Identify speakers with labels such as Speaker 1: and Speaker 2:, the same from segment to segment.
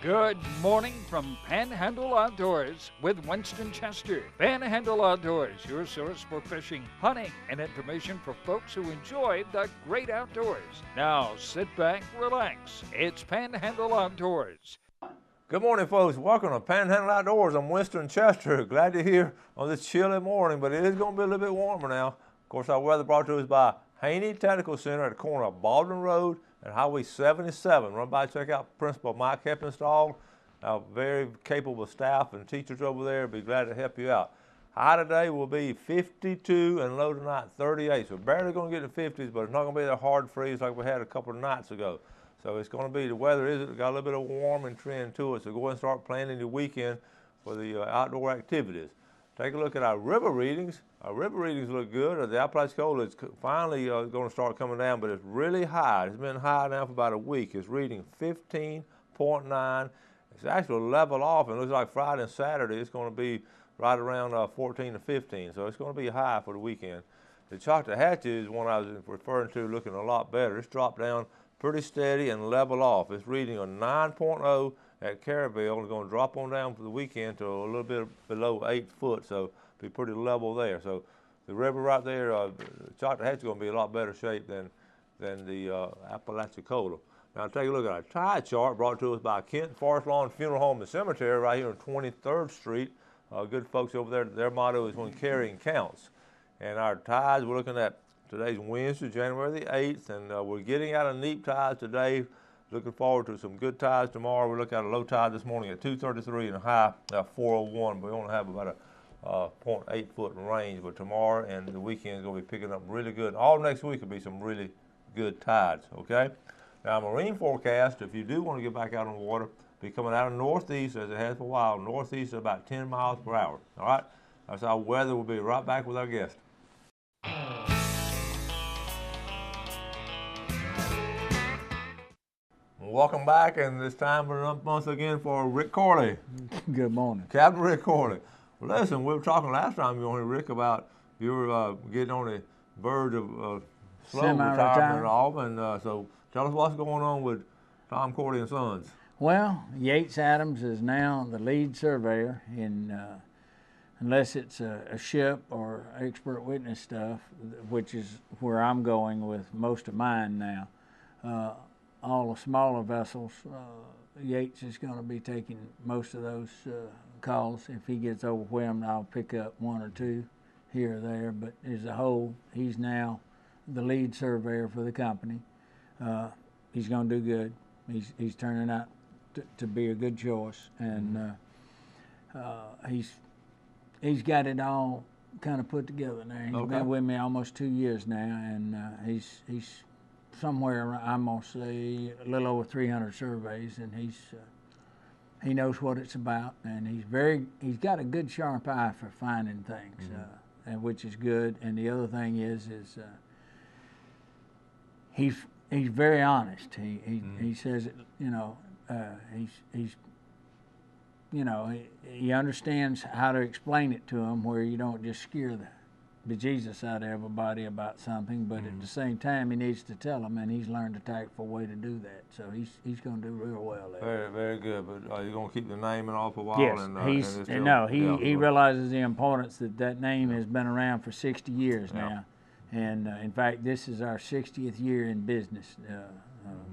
Speaker 1: Good morning from Panhandle Outdoors with Winston Chester. Panhandle Outdoors, your source for fishing, hunting, and information for folks who enjoy the great outdoors. Now sit back, relax. It's Panhandle Outdoors.
Speaker 2: Good morning, folks. Welcome to Panhandle Outdoors. I'm Winston Chester. Glad you're here on this chilly morning, but it is going to be a little bit warmer now. Of course, our weather brought to us by Haney Technical Center at the corner of Baldwin Road and Highway 77. Run by, check out Principal Mike Heppenstall. Our very capable staff and teachers over there. Be glad to help you out. High today will be 52 and low tonight 38. So barely going to get to 50s, but it's not going to be that hard freeze like we had a couple of nights ago. So it's going to be, the weather is got a little bit of a warming trend to it. So go ahead and start planning your weekend for the outdoor activities. Take a look at our river readings. Our river readings look good. The Apalachicola is finally going to start coming down, but it's really high. It's been high now for about a week. It's reading 15.9. It's actually level off, and it looks like Friday and Saturday it's going to be right around 14 to 15. So it's going to be high for the weekend. The Choctawhatchee is one I was referring to, looking a lot better. It's dropped down pretty steady and level off. It's reading a 9.0 at Caryville. It's going to drop on down for the weekend to a little bit below 8 foot, so be pretty level there. So the river right there, Choctawhatchee is going to be a lot better shape than the Apalachicola. Now take a look at our tide chart brought to us by Kent Forest Lawn Funeral Home and Cemetery right here on 23rd Street. Good folks over there. Their motto is when carrying counts. And our tides, we're looking at today's Wednesday, January the 8th, and we're getting out of neap tides today. Looking forward to some good tides tomorrow. We're looking at a low tide this morning at 233 and a high 401. We only have about a 0.8 foot range, but tomorrow and the weekend is going to be picking up really good. All next week will be some really good tides, okay? Now, marine forecast, if you do want to get back out on the water, be coming out of northeast as it has for a while. Northeast at about 10 miles per hour, all right? That's our weather. We'll be right back with our guest. Welcome back, and it's time for once again for Rick Corley.
Speaker 3: Good morning.
Speaker 2: Captain Rick Corley. Well, listen, we were talking last time you were here, Rick, about you were getting on the verge of slow retirement and all, and so tell us what's going on with Tom Corley and Sons.
Speaker 3: Well, Yates Adams is now the lead surveyor in, unless it's a ship or expert witness stuff, which is where I'm going with most of mine now. All the smaller vessels, Yates is going to be taking most of those calls. If he gets overwhelmed, I'll pick up one or two here or there. But as a whole, he's now the lead surveyor for the company. He's going to do good. He's turning out to be a good choice, and he's got it all kind of put together now. He's been with me almost 2 years now, and he's somewhere around, I'm gonna say a little over 300 surveys, and he knows what it's about, and he's got a good sharp eye for finding things, and which is good. And the other thing is he's very honest. He says it, he understands how to explain it to him where you don't just scare the Jesus out of everybody about something, but at the same time he needs to tell them, and he's learned a tactful way to do that. So he's going to do real well there.
Speaker 2: Very, very good. But you're going to keep the name and all for a while.
Speaker 3: Yes, he realizes the importance that name has been around for 60 years now, and in fact this is our 60th year in business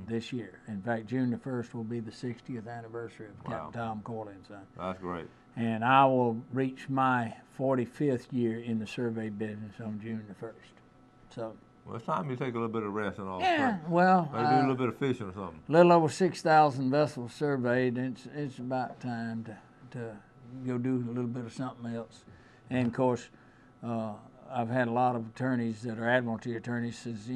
Speaker 3: this year. In fact, June the 1st will be the 60th anniversary of Captain Tom Corley and Son.
Speaker 2: That's great.
Speaker 3: And I will reach my 45th year in the survey business on June the 1st. So.
Speaker 2: Well, it's time you take a little bit of rest and all.
Speaker 3: Yeah, well.
Speaker 2: Maybe do a little bit of fishing or something.
Speaker 3: A little over 6,000 vessels surveyed. It's about time to go do a little bit of something else. And of course, I've had a lot of attorneys that are admiralty attorneys says,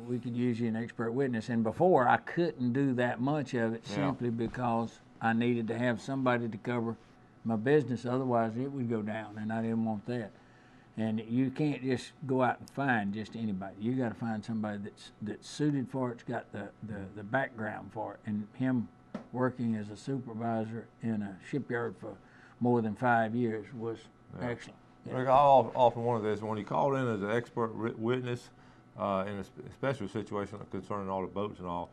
Speaker 3: we could use you an expert witness. And before I couldn't do that much of it simply because I needed to have somebody to cover my business, otherwise it would go down, and I didn't want that. And you can't just go out and find just anybody. You got to find somebody that's suited for it, it's got the background for it. And him working as a supervisor in a shipyard for more than 5 years was excellent.
Speaker 2: Yeah. Rick, I'll offer one of this. When you call in as an expert witness in a special situation concerning all the boats and all,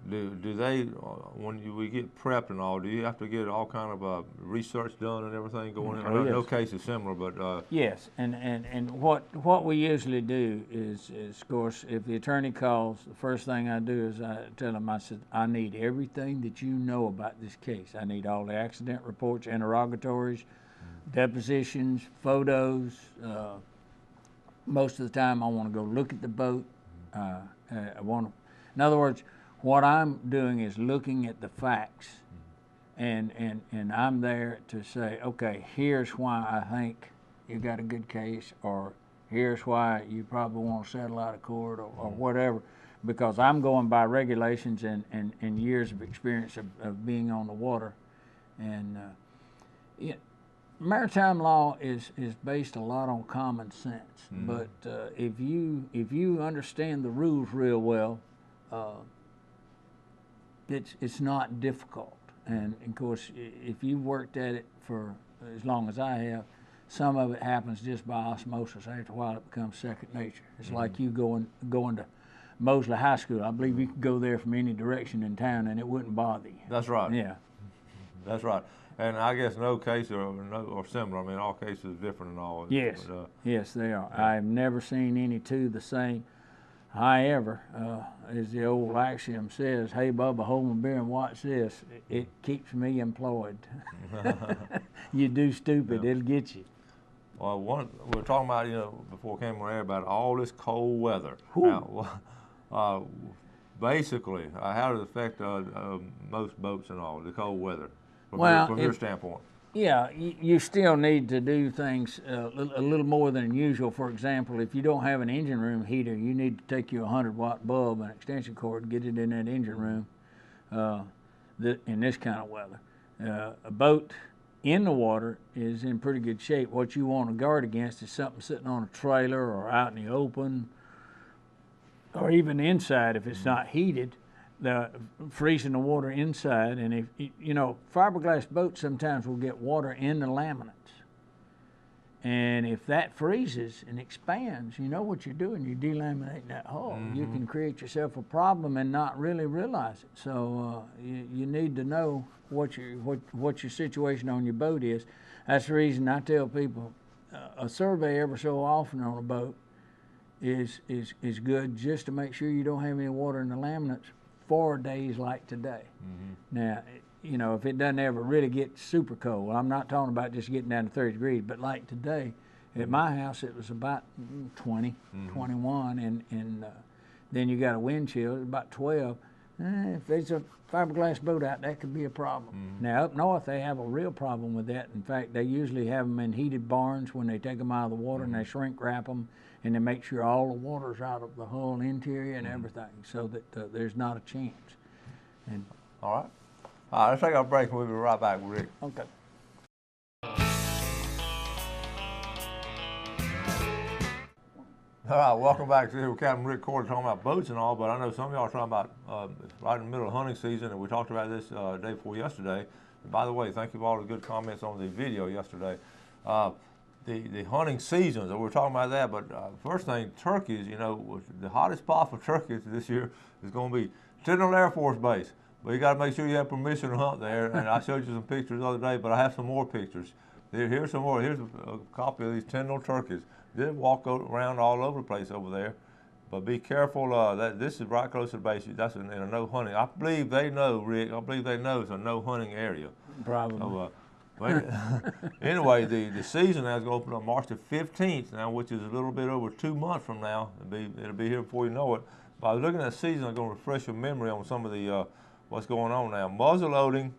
Speaker 2: do they, when we get prepped and all, do you have to get all kind of research done and everything going in? I know
Speaker 3: yes.
Speaker 2: no case is similar, but
Speaker 3: yes, and what we usually do is of course, if the attorney calls, the first thing I do is I tell him, I said, I need everything that you know about this case. I need all the accident reports, interrogatories, depositions, photos. Most of the time, I want to go look at the boat. I want to, in other words, what I'm doing is looking at the facts, and I'm there to say, okay, here's why I think you got a good case, or here's why you probably want to settle out of court, or whatever, because I'm going by regulations and years of experience of being on the water. And maritime law is based a lot on common sense, but if you understand the rules real well, it's not difficult. And of course, if you've worked at it for as long as I have, some of it happens just by osmosis. After a while, it becomes second nature. It's like you going to Mosley High School. I believe you could go there from any direction in town and it wouldn't bother you.
Speaker 2: That's right.
Speaker 3: Yeah.
Speaker 2: That's right. And I guess no case or similar. I mean, all cases are different and all.
Speaker 3: Yes.
Speaker 2: But,
Speaker 3: yes, they are.
Speaker 2: yeah.
Speaker 3: I've never seen any two the same. However, as the old axiom says, hey, Bubba, hold my beer and watch this. It keeps me employed. You do stupid, it'll get you.
Speaker 2: Well, we were talking about, before we came on air about all this cold weather.
Speaker 3: Whew.
Speaker 2: Now, basically, how does it affect most boats and all, the cold weather, from your standpoint?
Speaker 3: Yeah, you still need to do things a little more than usual. For example, if you don't have an engine room heater, you need to take you a 100-watt bulb and extension cord and get it in that engine room in this kind of weather. A boat in the water is in pretty good shape. What you want to guard against is something sitting on a trailer or out in the open, or even inside if it's not heated. The freezing the water inside, and if fiberglass boats sometimes will get water in the laminates, and if that freezes and expands, you know what you're doing. You're delaminating that hull. You can create yourself a problem and not really realize it. So you need to know what your situation on your boat is. That's the reason I tell people a survey every so often on a boat is good, just to make sure you don't have any water in the laminates for days like today. Now, if it doesn't ever really get super cold, I'm not talking about just getting down to 30 degrees, but like today, at my house, it was about 20, 21, and then you got a wind chill, it's about 12. If there's a fiberglass boat out, that could be a problem. Now, up north, they have a real problem with that. In fact, they usually have them in heated barns when they take them out of the water, and they shrink wrap them, and they make sure all the water's out of the hull interior and everything, so that there's not a chance. And
Speaker 2: all right, let's take our break and we'll be right back, Rick.
Speaker 3: okay.
Speaker 2: All right, welcome back to Captain Rick Corder talking about boats and all, but I know some of y'all are talking about it's right in the middle of hunting season, and we talked about this the day before yesterday. And by the way, thank you for all the good comments on the video yesterday. The hunting seasons, we're talking about that, but first thing, turkeys, the hottest spot for turkeys this year is going to be Panhandle Air Force Base. But you got to make sure you have permission to hunt there, and I showed you some pictures the other day, but I have some more pictures. Here's some more. Here's a copy of these Panhandle turkeys. They walk around all over the place over there, but be careful. That this is right close to the base. That's in a no hunting. I believe they know, Rick. I believe they know it's a no hunting area.
Speaker 3: Probably.
Speaker 2: So, anyway, the season now is going to open up March the 15th now, which is a little bit over 2 months from now. It'll be here before you know it. By looking at the season, I'm going to refresh your memory on some of the what's going on now. Muzzle loading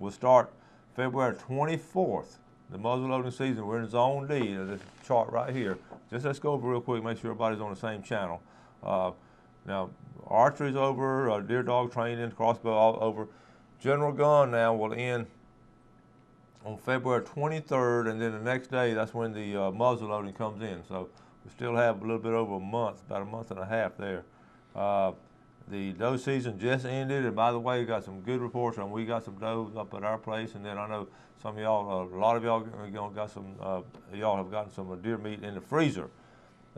Speaker 2: will start February 24th. The muzzle loading season, we're in Zone D, this chart right here. Let's go over real quick, make sure everybody's on the same channel. Now, archery's over, deer dog training, crossbow all over. General gun now will end on February 23rd, and then the next day, that's when the muzzle loading comes in. So we still have a little bit over a month, about a month and a half there. The doe season just ended, and by the way, we got some good reports on. We got some does up at our place, and then I know some of y'all, a lot of y'all got some. Y'all have gotten some deer meat in the freezer.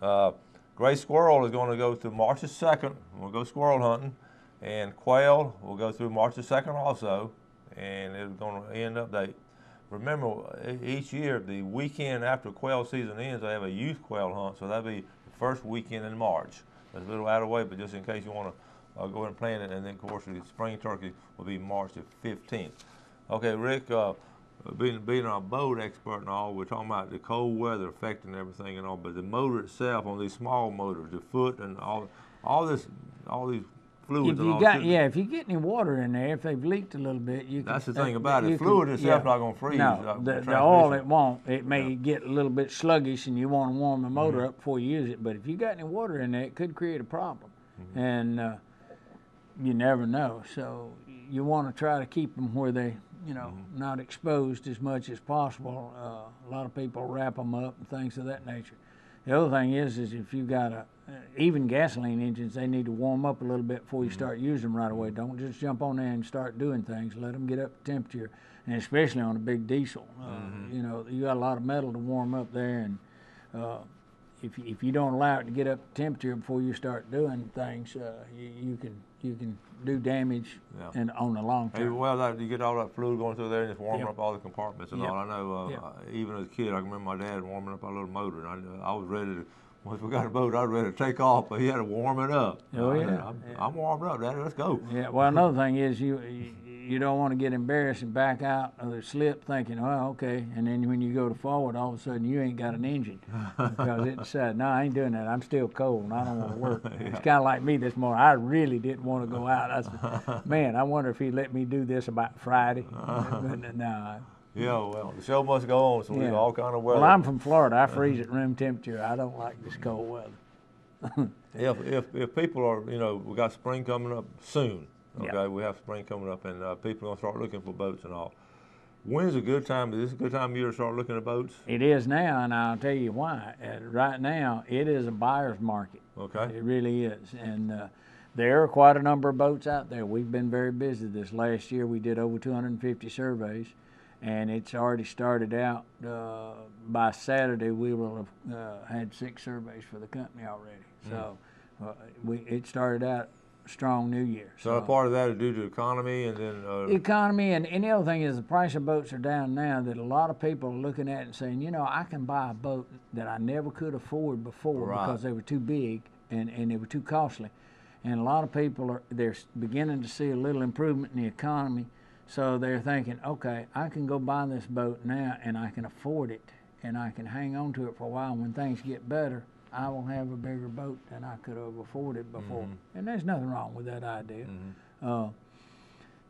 Speaker 2: Gray squirrel is going to go through March the 2nd. We'll go squirrel hunting. And quail will go through March the 2nd also, and it's going to end up. Remember, each year, the weekend after quail season ends, they have a youth quail hunt, so that'll be the first weekend in March. That's a little out of the way, but just in case you want to go ahead and plan it, and then, of course, the spring turkey will be March the 15th. Okay, Rick, being a boat expert and all, we're talking about the cold weather affecting everything and all, but the motor itself on these small motors, the foot and all these fluids.
Speaker 3: If you get any water in there, if they've leaked a little bit, you can.
Speaker 2: That's the thing about it. Fluid itself not going to freeze.
Speaker 3: No, the oil it won't. It may get a little bit sluggish, and you want to warm the motor up before you use it. But if you got any water in there, it could create a problem, and you never know. So you want to try to keep them where they, not exposed as much as possible. A lot of people wrap them up and things of that nature. The other thing is if you've got even gasoline engines, they need to warm up a little bit before you start using them right away. Don't just jump on there and start doing things. Let them get up to temperature, and especially on a big diesel. You got a lot of metal to warm up there, and if you don't allow it to get up to temperature before you start doing things, you can do damage and on the long term.
Speaker 2: You get all that fluid going through there and it's warming up all the compartments and all. I know even as a kid, I remember my dad warming up our little motor, and I was ready to. Once we got a boat, I was ready to take off, but he had to warm it up. I'm warmed up, Daddy. Let's go.
Speaker 3: Yeah. Well, another thing is you don't want to get embarrassed and back out of the slip thinking, oh, okay, and then when you go to forward, all of a sudden you ain't got an engine because it said, no, I ain't doing that. I'm still cold and I don't want to work. It's kind of like me this morning. I really didn't want to go out. I said, man, I wonder if he'd let me do this about Friday. But no.
Speaker 2: Yeah, well, the show must go on, so we have all kind of weather.
Speaker 3: Well, I'm from Florida. I freeze at room temperature. I don't like this cold weather.
Speaker 2: If people are, we got spring coming up soon. Okay, we have spring coming up, and people are gonna start looking for boats and all. When's a good time? Is this a good time of year to start looking at boats?
Speaker 3: It is now, and I'll tell you why. Right now, it is a buyer's market.
Speaker 2: Okay.
Speaker 3: It really is, and there are quite a number of boats out there. We've been very busy this last year. We did over 250 surveys. And it's already started out. By Saturday, we will have had 6 surveys for the company already. So it started out strong New Year.
Speaker 2: So part of that is due to economy, and then
Speaker 3: the economy, and the other thing is the price of boats are down now. That a lot of people are looking at it and saying, I can buy a boat that I never could afford before because they were too big and they were too costly. And a lot of people they're beginning to see a little improvement in the economy. So they're thinking, okay, I can go buy this boat now and I can afford it and I can hang on to it for a while. When things get better, I will have a bigger boat than I could have afforded before. And there's nothing wrong with that idea.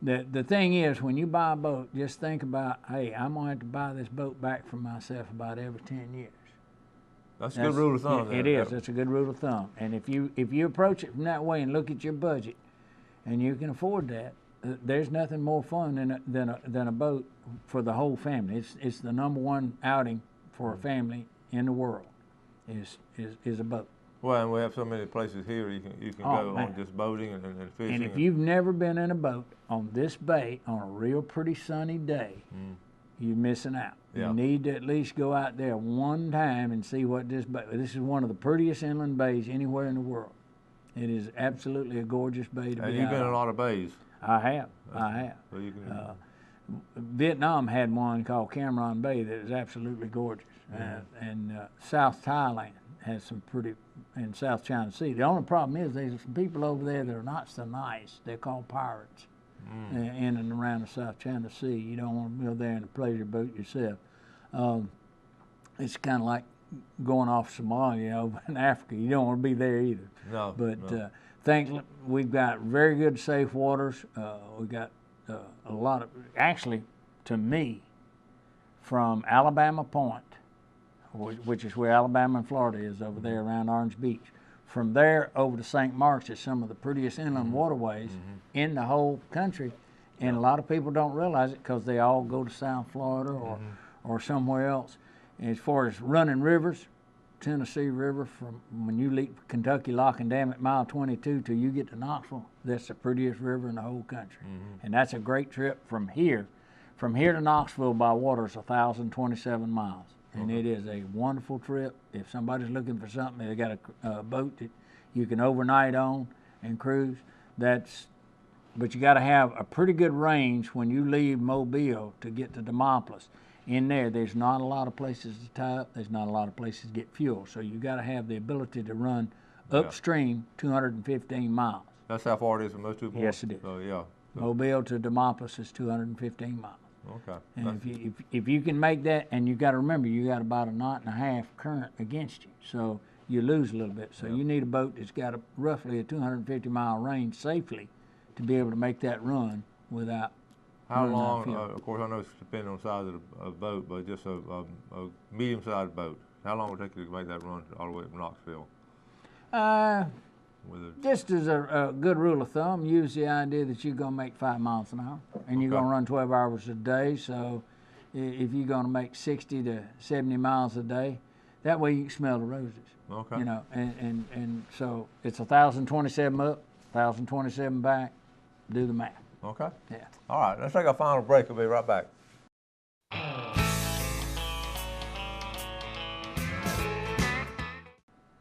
Speaker 3: The thing is, when you buy a boat, just think about, hey, I'm going to have to buy this boat back for myself about every 10 years.
Speaker 2: That's a good rule of thumb.
Speaker 3: It is. That's a good rule of thumb. And if you approach it from that way and look at your budget and you can afford that, there's nothing more fun than a boat for the whole family. It's the number one outing for a family in the world is a boat.
Speaker 2: Well, and we have so many places here you can go on just boating and fishing.
Speaker 3: And if you've never been in a boat on this bay on a real pretty sunny day, you're missing out. You need to at least go out there one time and see what this bay. This is one of the prettiest inland bays anywhere in the world. It is absolutely a gorgeous bay to be out.
Speaker 2: And you've been in a lot of bays.
Speaker 3: I have.
Speaker 2: So you can,
Speaker 3: Vietnam had one called Cameron Bay that is absolutely gorgeous, and South Thailand has some pretty, in South China Sea. The only problem is there's some people over there that are not so nice. They're called pirates in and around the South China Sea. You don't want to go there in a pleasure boat yourself. It's kind of like going off Somalia over in Africa. You don't want to be there either.
Speaker 2: No.
Speaker 3: But think we've got very good safe waters. We've got a lot of, actually, to me, from Alabama Point, which is where Alabama and Florida is over there around Orange Beach, from there over to St. Mark's is some of the prettiest inland waterways in the whole country. And a lot of people don't realize it because they all go to South Florida or somewhere else. And as far as running rivers, Tennessee River, from when you leave Kentucky Lock and Dam at mile 22 till you get to Knoxville, that's the prettiest river in the whole country. And that's a great trip from here. From here to Knoxville by water is 1,027 miles. And it is a wonderful trip. If somebody's looking for something, they got a boat that you can overnight on and cruise, that's but you got to have a pretty good range when you leave Mobile to get to Demopolis. In there's not a lot of places to tie up. There's not a lot of places to get fuel. So you got to have the ability to run upstream 215 miles.
Speaker 2: That's how far it is from those 2 points?
Speaker 3: Yes, it is.
Speaker 2: So, yeah. So.
Speaker 3: Mobile to Demopolis is 215 miles.
Speaker 2: Okay.
Speaker 3: And if you can make that, and you got to remember, you got about a knot and a half current against you, so you lose a little bit. So you need a boat that's got roughly a 250-mile range safely to be able to make that run without.
Speaker 2: How long? Of course, I know it's depending on the size of the boat, but just a medium-sized boat. How long would it take you to make that run all the way from Knoxville?
Speaker 3: Just as a good rule of thumb, use the idea that you're going to make 5 miles an hour, and you're going to run 12 hours a day. So if you're going to make 60 to 70 miles a day, that way you can smell the roses.
Speaker 2: Okay.
Speaker 3: You know, and so it's 1,027 up, 1,027 back. Do the math.
Speaker 2: Okay.
Speaker 3: Yeah.
Speaker 2: All right. Let's take a final break. We'll be right back.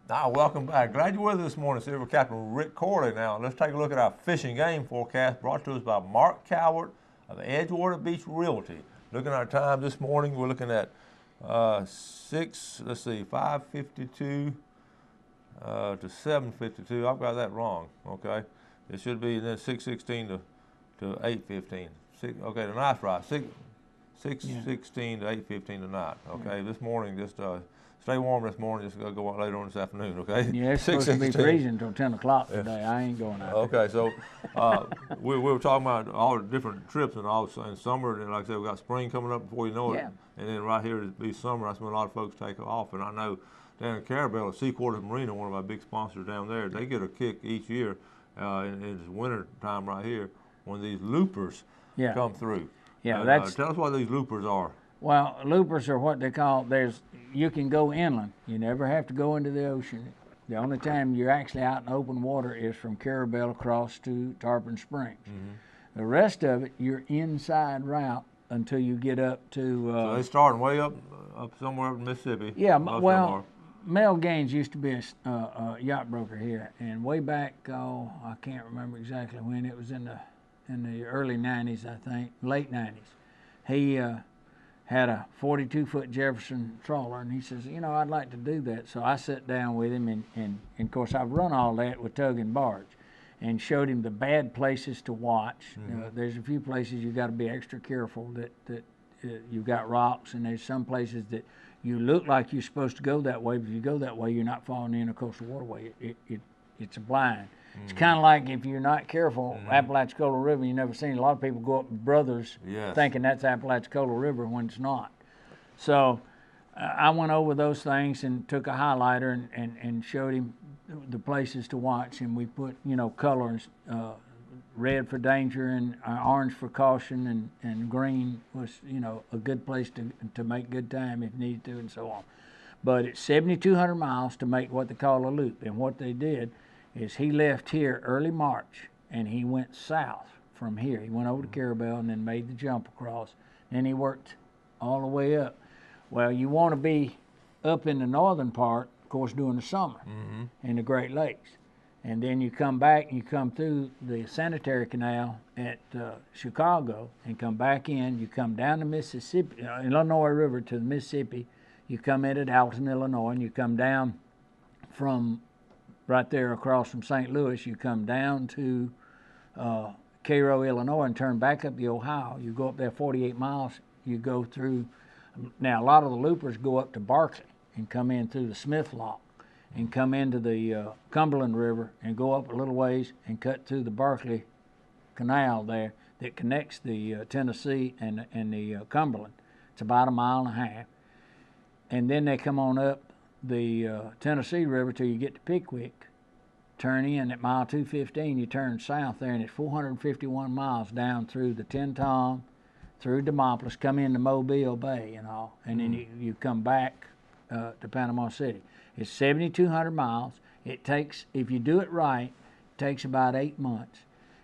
Speaker 2: Welcome back. Glad you're with us this morning, Silver Captain Rick Corley. Now, let's take a look at our fishing game forecast brought to us by Mark Cowart of Edgewater Beach Realty. Looking at our time this morning, we're looking at 5:52 to 7:52. I've got that wrong, okay? It should be then 6:16 to 8:15. Okay, the night's right. 6:16 to 8:15 tonight, okay? This morning, just stay warm this morning, just go out later on this afternoon, okay?
Speaker 3: Yeah, it's supposed to be freezing until 10 o'clock today. I ain't going out
Speaker 2: Okay, so we were talking about all the different trips and all in summer, and like I said, we got spring coming up before you know it. And then right here it'll be summer. That's when a lot of folks take off. And I know down in Carabel, Sea Quarters Marina, one of our big sponsors down there, they get a kick each year in the winter time right here when these loopers come through.
Speaker 3: Yeah,
Speaker 2: tell us what these loopers are.
Speaker 3: Well, loopers are what they call, you can go inland. You never have to go into the ocean. The only time you're actually out in open water is from Carabel across to Tarpon Springs. The rest of it, you're inside route until you get up to...
Speaker 2: so they starting way up somewhere up in Mississippi.
Speaker 3: Yeah, well, Mel Gaines used to be a yacht broker here, and way back, I can't remember exactly when, it was in the early 90s, I think, late 90s. He had a 42-foot Jefferson trawler, and he says, you know, I'd like to do that. So I sat down with him, and of course, I've run all that with tug and barge, and showed him the bad places to watch. There's a few places you got to be extra careful that you've got rocks, and there's some places that you look like you're supposed to go that way, but if you go that way, you're not falling in a coastal waterway. It's a blind. It's kind of like if you're not careful, Apalachicola River, you never seen. A lot of people go up Brothers thinking that's Apalachicola River when it's not. So I went over those things and took a highlighter and showed him the places to watch, and we put, you know, colors, red for danger and orange for caution, and green was, you know, a good place to make good time if needed to, and so on. But it's 7,200 miles to make what they call a loop, and what they did is he left here early March, and he went south from here. He went over to Carabel and then made the jump across. Then he worked all the way up. Well, you want to be up in the northern part, of course, during the summer in the Great Lakes. And then you come back and you come through the sanitary canal at Chicago and come back in. You come down the Mississippi, Illinois River to the Mississippi. You come in at Alton, Illinois, and you come down from right there across from St. Louis. You come down to Cairo, Illinois, and turn back up the Ohio. You go up there 48 miles. You go through. Now, a lot of the loopers go up to Barkley and come in through the Smith Lock and come into the Cumberland River and go up a little ways and cut through the Barkley Canal there that connects the Tennessee and the Cumberland. It's about 1.5 miles. And then they come on up the Tennessee River till you get to Pickwick, turn in at mile 215, you turn south there, and it's 451 miles down through the Ten Tom, through Demopolis, come into Mobile Bay and all, and then you come back to Panama City. It's 7,200 miles. It takes, if you do it right, it takes about 8 months.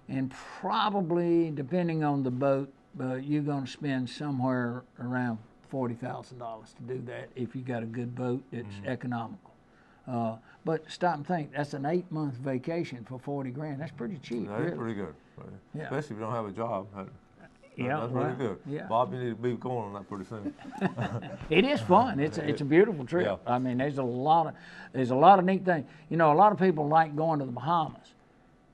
Speaker 3: And probably, depending on the boat, you're going to spend somewhere around $40,000 to do that if you got a good boat that's economical. But stop and think, that's an 8-month vacation for 40 grand. That's pretty cheap,
Speaker 2: That
Speaker 3: really.
Speaker 2: is pretty good.
Speaker 3: Yeah.
Speaker 2: Especially if you don't have a job.
Speaker 3: Yeah,
Speaker 2: That's
Speaker 3: well,
Speaker 2: really good.
Speaker 3: yeah.
Speaker 2: Bob, you need to be going on that pretty soon.
Speaker 3: It is fun. It's a beautiful trip.
Speaker 2: Yeah.
Speaker 3: I mean, there's a lot of neat things. You know, a lot of people like going to the Bahamas,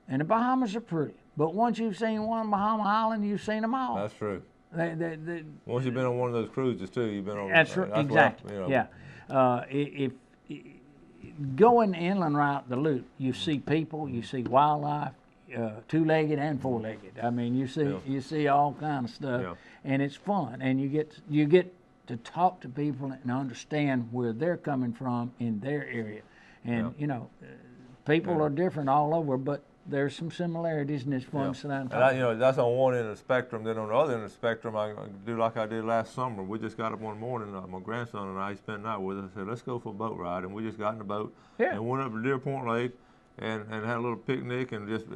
Speaker 3: and the Bahamas are pretty. But once you've seen one Bahama island, you've seen them all.
Speaker 2: That's true.
Speaker 3: They,
Speaker 2: Once you've been on one of those cruises too, you've been on.
Speaker 3: that's right. Exactly. Yeah. If going inland route the loop, you see people, you see wildlife, two-legged and four-legged. I mean, you see all kind of stuff, and it's fun. And you get to talk to people and understand where they're coming from in their area. And you know, people are different all over, but there's some similarities, and it's fun to sit down and talk.
Speaker 2: And you know, that's on one end of the spectrum. Then on the other end of the spectrum, I do like I did last summer. We just got up one morning. My grandson and I spent the night with us. I said, "Let's go for a boat ride," and we just got in the boat and went up to Deer Point Lake. And had a little picnic and just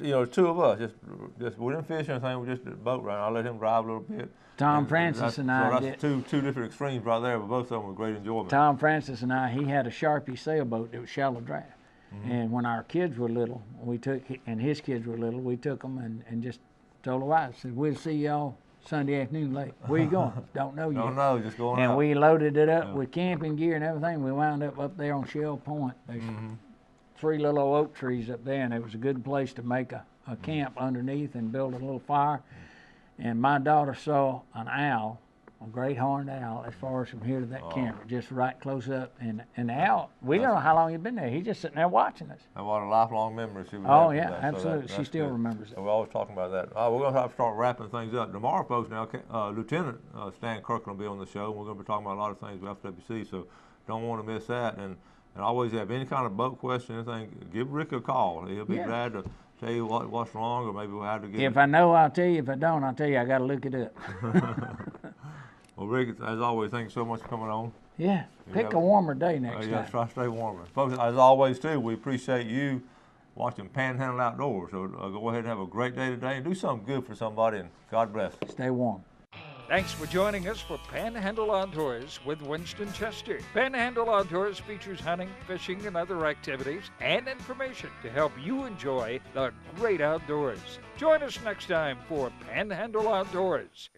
Speaker 2: you know, two of us just we didn't fish or anything. We just did a boat ride. I let him drive a little bit.
Speaker 3: Tom Francis and I
Speaker 2: did. So that's two different extremes right there, but both of them were great enjoyment.
Speaker 3: Tom Francis and I, he had a Sharpie sailboat that was shallow draft. And when our kids were little, and his kids were little, we took them and just told the wives, said, "We'll see y'all Sunday afternoon late." "Where you going?" "Don't know yet."
Speaker 2: Don't know, just going out.
Speaker 3: And we loaded it up with camping gear and everything. We wound up there on Shell Point. There's 3 little oak trees up there, and it was a good place to make a camp underneath and build a little fire. And my daughter saw an owl, a great horned owl, as far as from here to that camera, just right close up. And the owl, we don't know how long he'd been there. He's just sitting there watching us.
Speaker 2: And what a lifelong memory she was.
Speaker 3: Oh yeah, absolutely. She still remembers it.
Speaker 2: We're always talking about that. We're going to have to start wrapping things up. Tomorrow, folks, now, Lieutenant Stan Kirkland will be on the show. We're going to be talking about a lot of things with FWC, so don't want to miss that. And always have any kind of boat question, anything, give Rick a call. He'll be glad to tell you what's wrong, or maybe we'll have to get.
Speaker 3: If I know, I'll tell you. If I don't, I'll tell you. I got to look it up.
Speaker 2: Well, Rick, as always, thanks so much for coming on.
Speaker 3: Yeah, pick a warmer day next time.
Speaker 2: Try to stay warmer. Folks, as always, too, we appreciate you watching Panhandle Outdoors. So go ahead and have a great day today and do something good for somebody, and God bless.
Speaker 3: Stay warm.
Speaker 1: Thanks for joining us for Panhandle Outdoors with Winston Chester. Panhandle Outdoors features hunting, fishing, and other activities and information to help you enjoy the great outdoors. Join us next time for Panhandle Outdoors.